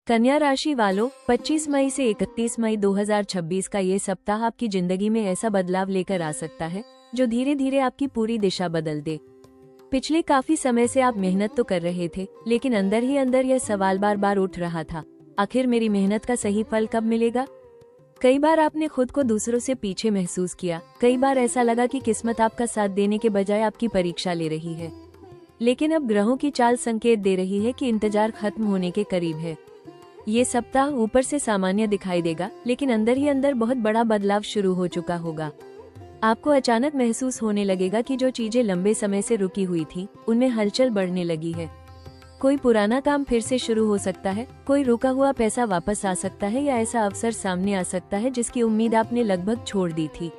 कन्या राशि वालों, 25 मई से 31 मई 2026 का ये सप्ताह आपकी जिंदगी में ऐसा बदलाव लेकर आ सकता है जो धीरे धीरे आपकी पूरी दिशा बदल दे। पिछले काफी समय से आप मेहनत तो कर रहे थे, लेकिन अंदर ही अंदर यह सवाल बार बार उठ रहा था, आखिर मेरी मेहनत का सही फल कब मिलेगा। कई बार आपने खुद को दूसरों से पीछे महसूस किया, कई बार ऐसा लगा कि किस्मत आपका साथ देने के बजाय आपकी परीक्षा ले रही है। लेकिन अब ग्रहों की चाल संकेत दे रही है कि इंतजार खत्म होने के करीब है। ये सप्ताह ऊपर से सामान्य दिखाई देगा, लेकिन अंदर ही अंदर बहुत बड़ा बदलाव शुरू हो चुका होगा। आपको अचानक महसूस होने लगेगा कि जो चीजें लंबे समय से रुकी हुई थी, उनमें हलचल बढ़ने लगी है। कोई पुराना काम फिर से शुरू हो सकता है, कोई रुका हुआ पैसा वापस आ सकता है, या ऐसा अवसर सामने आ सकता है जिसकी उम्मीद आपने लगभग छोड़ दी थी।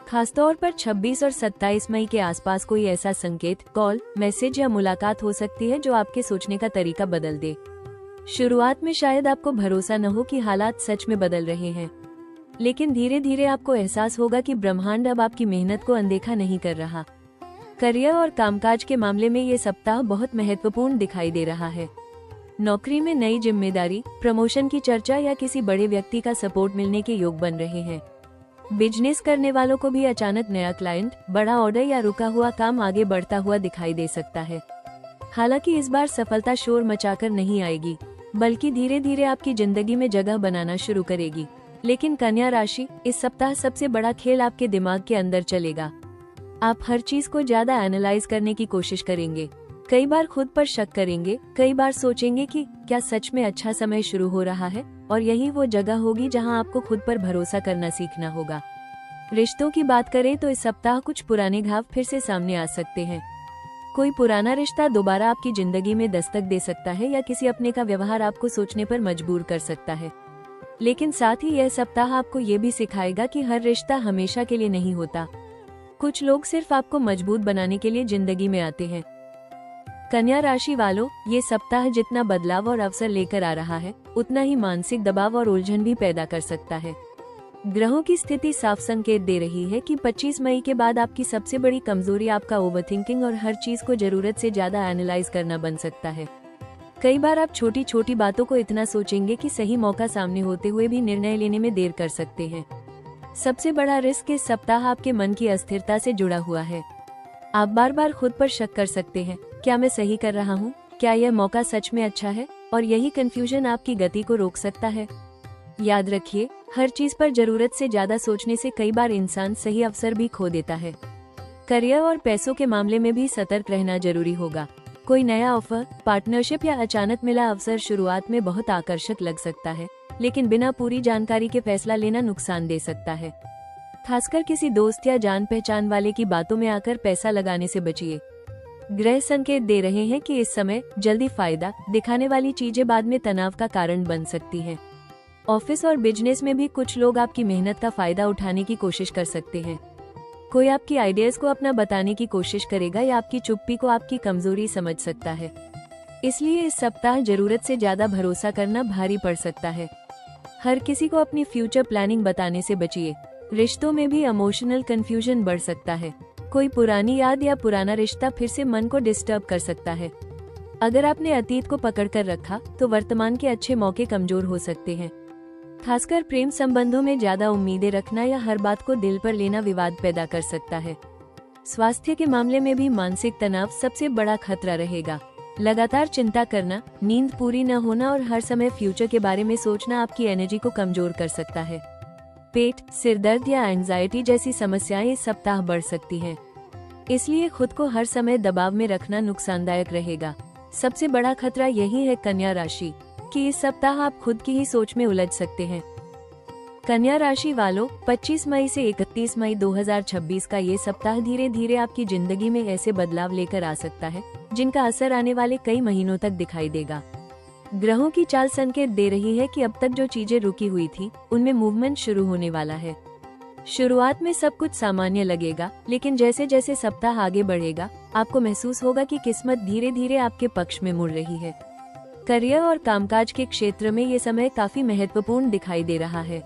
खासतौर पर 26 और 27 मई के आसपास कोई ऐसा संकेत, कॉल, मैसेज या मुलाकात हो सकती है जो आपके सोचने का तरीका बदल दे। शुरुआत में शायद आपको भरोसा न हो कि हालात सच में बदल रहे हैं, लेकिन धीरे धीरे आपको एहसास होगा कि ब्रह्मांड अब आपकी मेहनत को अनदेखा नहीं कर रहा। करियर और कामकाज के मामले में ये सप्ताह बहुत महत्वपूर्ण दिखाई दे रहा है। नौकरी में नई जिम्मेदारी, प्रमोशन की चर्चा या किसी बड़े व्यक्ति का सपोर्ट मिलने के योग बन रहे हैं। बिजनेस करने वालों को भी अचानक नया क्लाइंट, बड़ा ऑर्डर या रुका हुआ काम आगे बढ़ता हुआ दिखाई दे सकता है। हालांकि इस बार सफलता शोर मचाकर नहीं आएगी, बल्कि धीरे धीरे आपकी जिंदगी में जगह बनाना शुरू करेगी। लेकिन कन्या राशि, इस सप्ताह सबसे बड़ा खेल आपके दिमाग के अंदर चलेगा। आप हर चीज को ज्यादा एनालाइज करने की कोशिश करेंगे, कई बार खुद पर शक करेंगे, कई बार सोचेंगे कि क्या सच में अच्छा समय शुरू हो रहा है, और यही वो जगह होगी जहां आपको खुद पर भरोसा करना सीखना होगा। रिश्तों की बात करें तो इस सप्ताह कुछ पुराने घाव फिर से सामने आ सकते हैं। कोई पुराना रिश्ता दोबारा आपकी जिंदगी में दस्तक दे सकता है, या किसी अपने का व्यवहार आपको सोचने पर मजबूर कर सकता है। लेकिन साथ ही यह सप्ताह आपको ये भी सिखाएगा कि हर रिश्ता हमेशा के लिए नहीं होता। कुछ लोग सिर्फ आपको मजबूत बनाने के लिए जिंदगी में आते हैं। कन्या राशि वालों, ये सप्ताह जितना बदलाव और अवसर लेकर आ रहा है, उतना ही मानसिक दबाव और उलझन भी पैदा कर सकता है। ग्रहों की स्थिति साफ संकेत दे रही है कि 25 मई के बाद आपकी सबसे बड़ी कमजोरी आपका ओवरथिंकिंग और हर चीज को जरूरत से ज्यादा एनालाइज करना बन सकता है। कई बार आप छोटी छोटी बातों को इतना सोचेंगे कि सही मौका सामने होते हुए भी निर्णय लेने में देर कर सकते हैं। सबसे बड़ा रिस्क इस सप्ताह आपके मन की अस्थिरता से जुड़ा हुआ है। आप बार बार खुद पर शक कर सकते हैं, क्या मैं सही कर रहा हूँ, क्या यह मौका सच में अच्छा है, और यही कंफ्यूजन आपकी गति को रोक सकता है। याद रखिए, हर चीज पर जरूरत से ज्यादा सोचने से कई बार इंसान सही अवसर भी खो देता है। करियर और पैसों के मामले में भी सतर्क रहना जरूरी होगा। कोई नया ऑफर, पार्टनरशिप या अचानक मिला अवसर शुरुआत में बहुत आकर्षक लग सकता है, लेकिन बिना पूरी जानकारी के फैसला लेना नुकसान दे सकता है। खासकर किसी दोस्त या जान पहचान वाले की बातों में आकर पैसा लगाने से बचिए। ग्रह संकेत दे रहे हैं कि इस समय जल्दी फायदा दिखाने वाली चीजें बाद में तनाव का कारण बन सकती हैं। ऑफिस और बिजनेस में भी कुछ लोग आपकी मेहनत का फायदा उठाने की कोशिश कर सकते हैं। कोई आपकी आइडियाज को अपना बताने की कोशिश करेगा, या आपकी चुप्पी को आपकी कमजोरी समझ सकता है। इसलिए इस सप्ताह जरूरत से ज्यादा भरोसा करना भारी पड़ सकता है। हर किसी को अपनी फ्यूचर प्लानिंग बताने से बचिए। रिश्तों में भी इमोशनल कंफ्यूजन बढ़ सकता है। कोई पुरानी याद या पुराना रिश्ता फिर से मन को डिस्टर्ब कर सकता है। अगर आपने अतीत को पकड़ कर रखा, तो वर्तमान के अच्छे मौके कमजोर हो सकते हैं। खासकर प्रेम संबंधों में ज्यादा उम्मीदें रखना या हर बात को दिल पर लेना विवाद पैदा कर सकता है। स्वास्थ्य के मामले में भी मानसिक तनाव सबसे बड़ा खतरा रहेगा। लगातार चिंता करना, नींद पूरी न होना और हर समय फ्यूचर के बारे में सोचना आपकी एनर्जी को कमजोर कर सकता है। पेट, सिरदर्द या एंजाइटी जैसी समस्याएं इस सप्ताह बढ़ सकती हैं। इसलिए खुद को हर समय दबाव में रखना नुकसानदायक रहेगा। सबसे बड़ा खतरा यही है कन्या राशि, कि इस सप्ताह आप खुद की ही सोच में उलझ सकते हैं। कन्या राशि वालों, 25 मई से 31 मई 2026 का ये सप्ताह धीरे धीरे आपकी जिंदगी में ऐसे बदलाव लेकर आ सकता है जिनका असर आने वाले कई महीनों तक दिखाई देगा। ग्रहों की चाल संकेत दे रही है कि अब तक जो चीजें रुकी हुई थी, उनमें मूवमेंट शुरू होने वाला है। शुरुआत में सब कुछ सामान्य लगेगा, लेकिन जैसे जैसे सप्ताह आगे बढ़ेगा, आपको महसूस होगा कि किस्मत धीरे धीरे आपके पक्ष में मुड़ रही है। करियर और कामकाज के क्षेत्र में ये समय काफी महत्वपूर्ण दिखाई दे रहा है।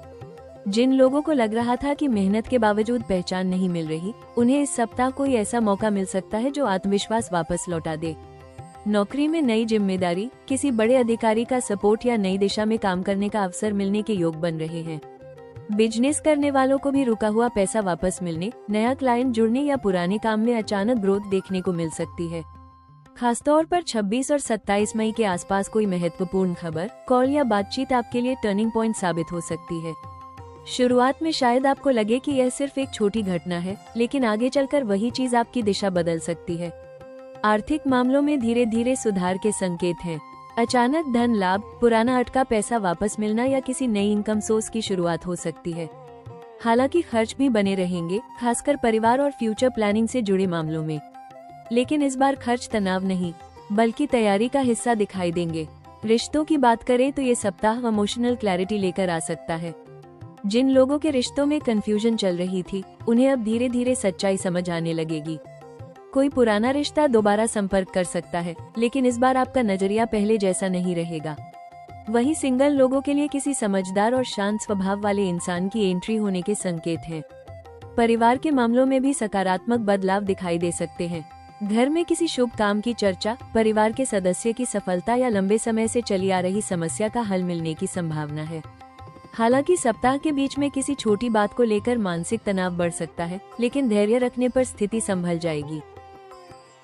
जिन लोगों को लग रहा था कि मेहनत के बावजूद पहचान नहीं मिल रही, उन्हें इस सप्ताह कोई ऐसा मौका मिल सकता है जो आत्मविश्वास वापस लौटा दे। नौकरी में नई जिम्मेदारी, किसी बड़े अधिकारी का सपोर्ट या नई दिशा में काम करने का अवसर मिलने के योग बन रहे हैं। बिजनेस करने वालों को भी रुका हुआ पैसा वापस मिलने, नया क्लाइंट जुड़ने या पुराने काम में अचानक ग्रोथ देखने को मिल सकती है। खासतौर पर 26 और 27 मई के आसपास कोई महत्वपूर्ण खबर, कॉल या बातचीत आपके लिए टर्निंग पॉइंट साबित हो सकती है। शुरुआत में शायद आपको लगे कि यह सिर्फ एक छोटी घटना है, लेकिन आगे चलकर वही चीज आपकी दिशा बदल सकती है। आर्थिक मामलों में धीरे धीरे सुधार के संकेत हैं। अचानक धन लाभ, पुराना अटका पैसा वापस मिलना या किसी नई इनकम सोर्स की शुरुआत हो सकती है। हालांकि खर्च भी बने रहेंगे, खासकर परिवार और फ्यूचर प्लानिंग से जुड़े मामलों में। लेकिन इस बार खर्च तनाव नहीं, बल्कि तैयारी का हिस्सा दिखाई देंगे। रिश्तों की बात करें तो ये सप्ताह इमोशनल क्लैरिटी लेकर आ सकता है। जिन लोगों के रिश्तों में कंफ्यूजन चल रही थी, उन्हें अब धीरे धीरे सच्चाई समझ आने लगेगी। कोई पुराना रिश्ता दोबारा संपर्क कर सकता है, लेकिन इस बार आपका नजरिया पहले जैसा नहीं रहेगा। वहीं सिंगल लोगों के लिए किसी समझदार और शांत स्वभाव वाले इंसान की एंट्री होने के संकेत हैं। परिवार के मामलों में भी सकारात्मक बदलाव दिखाई दे सकते हैं। घर में किसी शुभ काम की चर्चा, परिवार के सदस्य की सफलता या लंबे समय से चली आ रही समस्या का हल मिलने की संभावना है। हालांकि सप्ताह के बीच में किसी छोटी बात को लेकर मानसिक तनाव बढ़ सकता है, लेकिन धैर्य रखने पर स्थिति संभल जाएगी।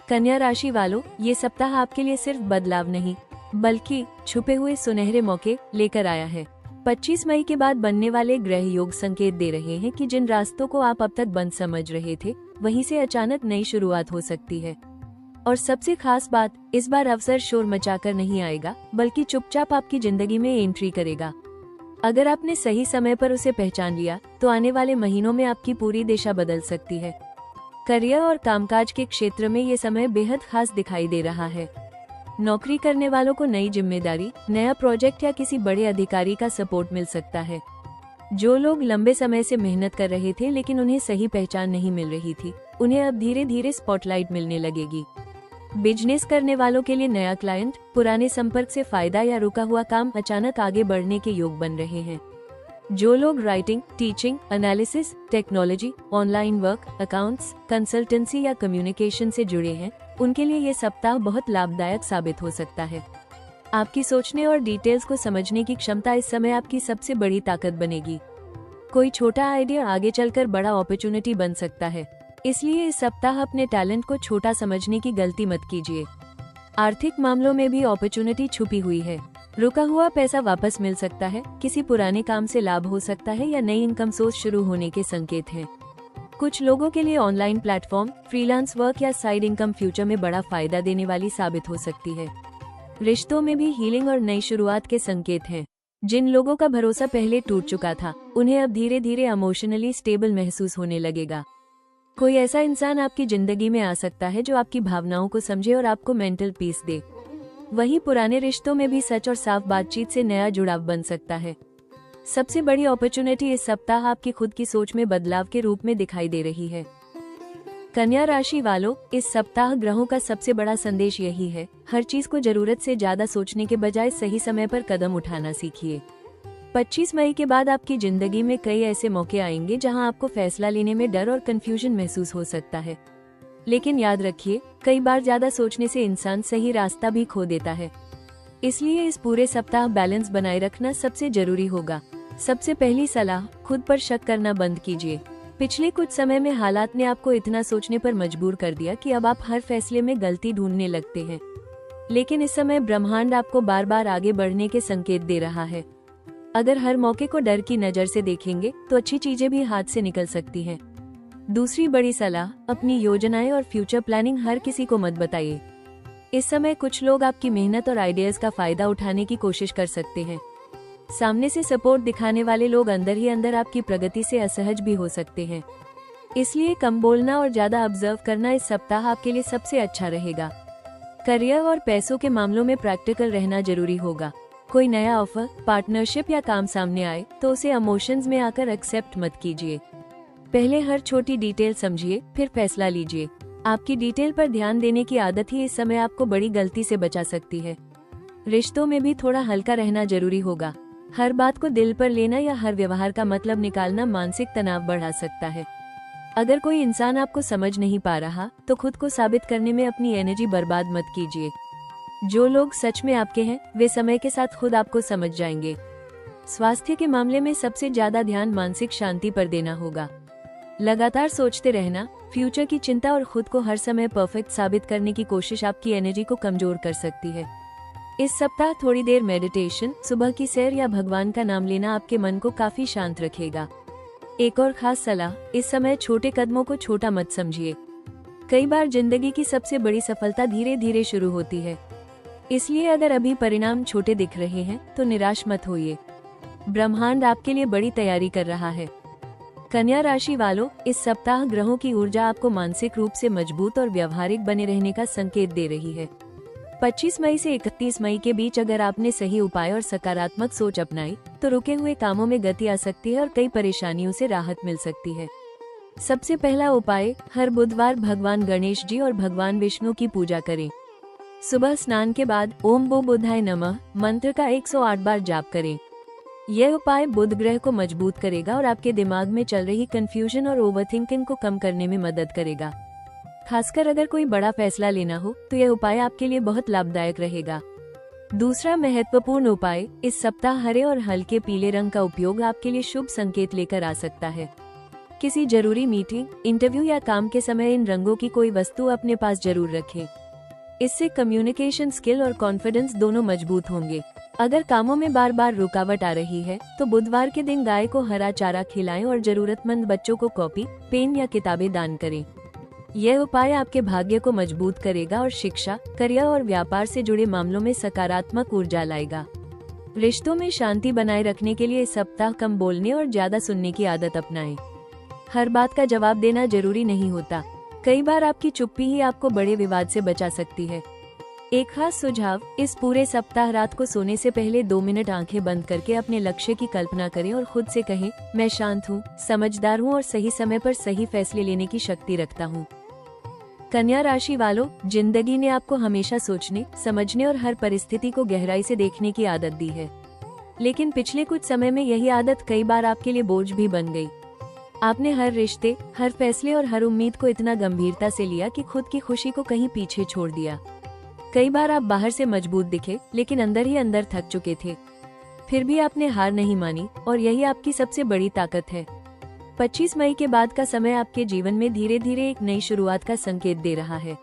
कन्या राशि वालों, ये सप्ताह आपके लिए सिर्फ बदलाव नहीं, बल्कि छुपे हुए सुनहरे मौके लेकर आया है। 25 मई के बाद बनने वाले ग्रह योग संकेत दे रहे हैं कि जिन रास्तों को आप अब तक बंद समझ रहे थे, वहीं से अचानक नई शुरुआत हो सकती है। और सबसे खास बात, इस बार अवसर शोर मचाकर नहीं आएगा, बल्कि चुपचाप आपकी जिंदगी में एंट्री करेगा। अगर आपने सही समय पर उसे पहचान लिया, तो आने वाले महीनों में आपकी पूरी दिशा बदल सकती है। करियर और कामकाज के क्षेत्र में ये समय बेहद खास दिखाई दे रहा है। नौकरी करने वालों को नई जिम्मेदारी, नया प्रोजेक्ट या किसी बड़े अधिकारी का सपोर्ट मिल सकता है। जो लोग लंबे समय से मेहनत कर रहे थे लेकिन उन्हें सही पहचान नहीं मिल रही थी, उन्हें अब धीरे धीरे स्पॉटलाइट मिलने लगेगी। बिजनेस करने वालों के लिए नया क्लाइंट, पुराने संपर्क से फायदा या रुका हुआ काम अचानक आगे बढ़ने के योग बन रहे हैं। जो लोग writing, teaching, analysis, technology, online work, accounts, consultancy या कम्युनिकेशन से जुड़े हैं, उनके लिए ये सप्ताह बहुत लाभदायक साबित हो सकता है। आपकी सोचने और डिटेल्स को समझने की क्षमता इस समय आपकी सबसे बड़ी ताकत बनेगी। कोई छोटा आइडिया आगे चलकर बड़ा अपॉर्चुनिटी बन सकता है, इसलिए इस सप्ताह अपने टैलेंट को छोटा समझने की गलती मत कीजिए। आर्थिक मामलों में भी अपॉर्चुनिटी छुपी हुई है। रुका हुआ पैसा वापस मिल सकता है, किसी पुराने काम से लाभ हो सकता है या नई इनकम सोर्स शुरू होने के संकेत हैं। कुछ लोगों के लिए ऑनलाइन प्लेटफॉर्म, फ्रीलांस वर्क या साइड इनकम फ्यूचर में बड़ा फायदा देने वाली साबित हो सकती है। रिश्तों में भी हीलिंग और नई शुरुआत के संकेत हैं। जिन लोगों का भरोसा पहले टूट चुका था, उन्हें अब धीरे धीरे इमोशनली स्टेबल महसूस होने लगेगा। कोई ऐसा इंसान आपकी जिंदगी में आ सकता है जो आपकी भावनाओं को समझे और आपको मेंटल पीस दे। वहीं पुराने रिश्तों में भी सच और साफ बातचीत से नया जुड़ाव बन सकता है। सबसे बड़ी अपॉर्चुनिटी इस सप्ताह आपकी खुद की सोच में बदलाव के रूप में दिखाई दे रही है। कन्या राशि वालों, इस सप्ताह ग्रहों का सबसे बड़ा संदेश यही है, हर चीज को जरूरत से ज्यादा सोचने के बजाय सही समय पर कदम उठाना सीखिए। 25 मई के बाद आपकी जिंदगी में कई ऐसे मौके आएंगे जहां आपको फैसला लेने में डर और कंफ्यूजन महसूस हो सकता है। लेकिन याद रखिए, कई बार ज्यादा सोचने से इंसान सही रास्ता भी खो देता है। इसलिए इस पूरे सप्ताह बैलेंस बनाए रखना सबसे जरूरी होगा। सबसे पहली सलाह, खुद पर शक करना बंद कीजिए। पिछले कुछ समय में हालात ने आपको इतना सोचने पर मजबूर कर दिया कि अब आप हर फैसले में गलती ढूंढने लगते हैं। लेकिन इस समय ब्रह्मांड आपको बार बार आगे बढ़ने के संकेत दे रहा है। अगर हर मौके को डर की नजर से देखेंगे तो अच्छी चीजें भी हाथ से निकल सकती हैं। दूसरी बड़ी सलाह, अपनी योजनाएं और फ्यूचर प्लानिंग हर किसी को मत बताइए। इस समय कुछ लोग आपकी मेहनत और आइडियाज का फायदा उठाने की कोशिश कर सकते हैं। सामने से सपोर्ट दिखाने वाले लोग अंदर ही अंदर आपकी प्रगति से असहज भी हो सकते हैं। इसलिए कम बोलना और ज्यादा ऑब्जर्व करना इस सप्ताह आपके लिए सबसे अच्छा रहेगा। करियर और पैसों के मामलों में प्रैक्टिकल रहना जरूरी होगा। कोई नया ऑफर, पार्टनरशिप या काम सामने आए तो उसे इमोशंस में आकर एक्सेप्ट मत कीजिए। पहले हर छोटी डिटेल समझिए, फिर फैसला लीजिए। आपकी डिटेल पर ध्यान देने की आदत ही इस समय आपको बड़ी गलती से बचा सकती है। रिश्तों में भी थोड़ा हल्का रहना जरूरी होगा। हर बात को दिल पर लेना या हर व्यवहार का मतलब निकालना मानसिक तनाव बढ़ा सकता है। अगर कोई इंसान आपको समझ नहीं पा रहा, तो खुद को साबित करने में अपनी एनर्जी बर्बाद मत कीजिए। जो लोग सच में आपके हैं वे समय के साथ खुद आपको समझ जाएंगे। स्वास्थ्य के मामले में सबसे ज्यादा ध्यान मानसिक शांति पर देना होगा। लगातार सोचते रहना, फ्यूचर की चिंता और खुद को हर समय परफेक्ट साबित करने की कोशिश आपकी एनर्जी को कमजोर कर सकती है। इस सप्ताह थोड़ी देर मेडिटेशन, सुबह की सैर या भगवान का नाम लेना आपके मन को काफी शांत रखेगा। एक और खास सलाह, इस समय छोटे कदमों को छोटा मत समझिए। कई बार जिंदगी की सबसे बड़ी सफलता धीरे धीरे शुरू होती है, इसलिए अगर अभी परिणाम छोटे दिख रहे हैं तो निराश मत होइए। ब्रह्मांड आपके लिए बड़ी तैयारी कर रहा है। कन्या राशि वालों, इस सप्ताह ग्रहों की ऊर्जा आपको मानसिक रूप से मजबूत और व्यावहारिक बने रहने का संकेत दे रही है। 25 मई से 31 मई के बीच अगर आपने सही उपाय और सकारात्मक सोच अपनाई तो रुके हुए कामों में गति आ सकती है और कई परेशानियों से राहत मिल सकती है। सबसे पहला उपाय, हर बुधवार भगवान गणेश जी और भगवान विष्णु की पूजा करें। सुबह स्नान के बाद ओम बो बुधाय नमः मंत्र का 108 बार जाप करें। यह उपाय बुध ग्रह को मजबूत करेगा और आपके दिमाग में चल रही कंफ्यूजन और ओवरथिंकिंग को कम करने में मदद करेगा। खासकर अगर कोई बड़ा फैसला लेना हो तो यह उपाय आपके लिए बहुत लाभदायक रहेगा। दूसरा महत्वपूर्ण उपाय, इस सप्ताह हरे और हल्के पीले रंग का उपयोग आपके लिए शुभ संकेत लेकर आ सकता है। किसी जरूरी मीटिंग, इंटरव्यू या काम के समय इन रंगों की कोई वस्तु अपने पास जरूर रखें। इससे कम्युनिकेशन स्किल और कॉन्फिडेंस दोनों मजबूत होंगे। अगर कामों में बार बार रुकावट आ रही है तो बुधवार के दिन गाय को हरा चारा खिलाएं और जरूरतमंद बच्चों को कॉपी, पेन या किताबें दान करें। यह उपाय आपके भाग्य को मजबूत करेगा और शिक्षा, करियर और व्यापार से जुड़े मामलों में सकारात्मक ऊर्जा लाएगा। रिश्तों में शांति बनाए रखने के लिए इस सप्ताह कम बोलने और ज्यादा सुनने की आदत अपनाएं। हर बात का जवाब देना जरूरी नहीं होता। कई बार आपकी चुप्पी ही आपको बड़े विवाद से बचा सकती है। एक खास सुझाव, इस पूरे सप्ताह रात को सोने से पहले 2 मिनट आंखें बंद करके अपने लक्ष्य की कल्पना करें और खुद से कहें, मैं शांत हूँ, समझदार हूँ और सही समय पर सही फैसले लेने की शक्ति रखता हूँ। कन्या राशि वालों, जिंदगी ने आपको हमेशा सोचने, समझने और हर परिस्थिति को गहराई से देखने की आदत दी है, लेकिन पिछले कुछ समय में यही आदत कई बार आपके लिए बोझ भी बन गई। आपने हर रिश्ते, हर फैसले और हर उम्मीद को इतना गंभीरता से लिया कि खुद की खुशी को कहीं पीछे छोड़ दिया। कई बार आप बाहर से मजबूत दिखे लेकिन अंदर ही अंदर थक चुके थे। फिर भी आपने हार नहीं मानी और यही आपकी सबसे बड़ी ताकत है। 25 मई के बाद का समय आपके जीवन में धीरे धीरे एक नई शुरुआत का संकेत दे रहा है।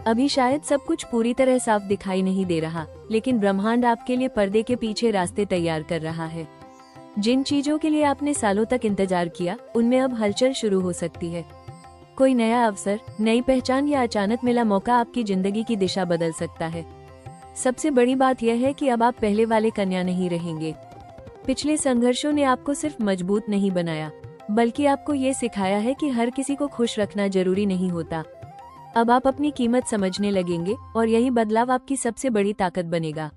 अभी शायद सब कुछ पूरी तरह साफ दिखाई नहीं दे रहा, लेकिन ब्रह्मांड आपके लिए पर्दे के पीछे रास्ते तैयार कर रहा है। जिन चीजों के लिए आपने सालों तक इंतजार किया, उनमें अब हलचल शुरू हो सकती है। कोई नया अवसर, नई पहचान या अचानक मिला मौका आपकी जिंदगी की दिशा बदल सकता है। सबसे बड़ी बात यह है कि अब आप पहले वाले कन्या नहीं रहेंगे। पिछले संघर्षों ने आपको सिर्फ मजबूत नहीं बनाया, बल्कि आपको ये सिखाया है कि हर किसी को खुश रखना जरूरी नहीं होता। अब आप अपनी कीमत समझने लगेंगे और यही बदलाव आपकी सबसे बड़ी ताकत बनेगा।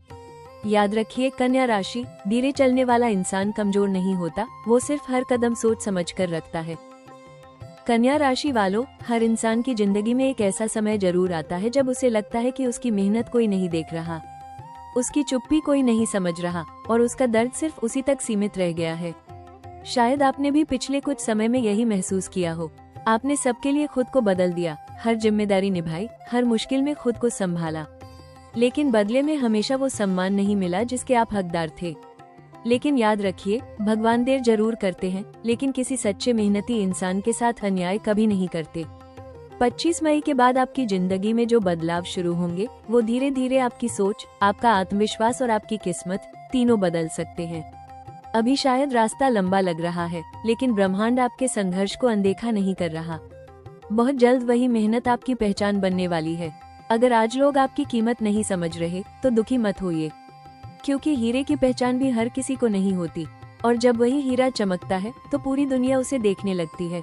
याद रखिए कन्या राशि, धीरे चलने वाला इंसान कमजोर नहीं होता, वो सिर्फ हर कदम सोच समझ कर रखता है। कन्या राशि वालों, हर इंसान की जिंदगी में एक ऐसा समय जरूर आता है जब उसे लगता है कि उसकी मेहनत कोई नहीं देख रहा, उसकी चुप्पी कोई नहीं समझ रहा और उसका दर्द सिर्फ उसी तक सीमित रह गया है। शायद आपने भी पिछले कुछ समय में यही महसूस किया हो। आपने सबके लिए खुद को बदल दिया, हर जिम्मेदारी निभाई, हर मुश्किल में खुद को संभाला, लेकिन बदले में हमेशा वो सम्मान नहीं मिला जिसके आप हकदार थे। लेकिन याद रखिए, भगवान देर जरूर करते हैं, लेकिन किसी सच्चे मेहनती इंसान के साथ अन्याय कभी नहीं करते। 25 मई के बाद आपकी जिंदगी में जो बदलाव शुरू होंगे, वो धीरे धीरे आपकी सोच, आपका आत्मविश्वास और आपकी किस्मत तीनों बदल सकते हैं। अभी शायद रास्ता लंबा लग रहा है, लेकिन ब्रह्मांड आपके संघर्ष को अनदेखा नहीं कर रहा। बहुत जल्द वही मेहनत आपकी पहचान बनने वाली है। अगर आज लोग आपकी कीमत नहीं समझ रहे तो दुखी मत होइए, क्योंकि हीरे की पहचान भी हर किसी को नहीं होती, और जब वही हीरा चमकता है तो पूरी दुनिया उसे देखने लगती है।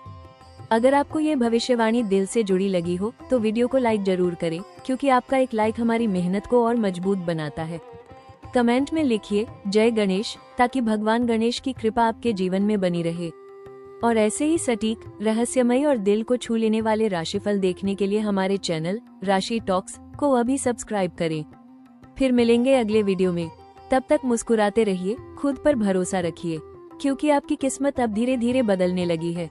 अगर आपको ये भविष्यवाणी दिल से जुड़ी लगी हो तो वीडियो को लाइक जरूर करें, क्योंकि आपका एक लाइक हमारी मेहनत को और मजबूत बनाता है। कमेंट में लिखिए जय गणेश, ताकि भगवान गणेश की कृपा आपके जीवन में बनी रहे। और ऐसे ही सटीक, रहस्यमय और दिल को छू लेने वाले राशिफल देखने के लिए हमारे चैनल राशि टॉक्स को अभी सब्सक्राइब करें। फिर मिलेंगे अगले वीडियो में। तब तक मुस्कुराते रहिए, खुद पर भरोसा रखिए, क्योंकि आपकी किस्मत अब धीरे धीरे बदलने लगी है।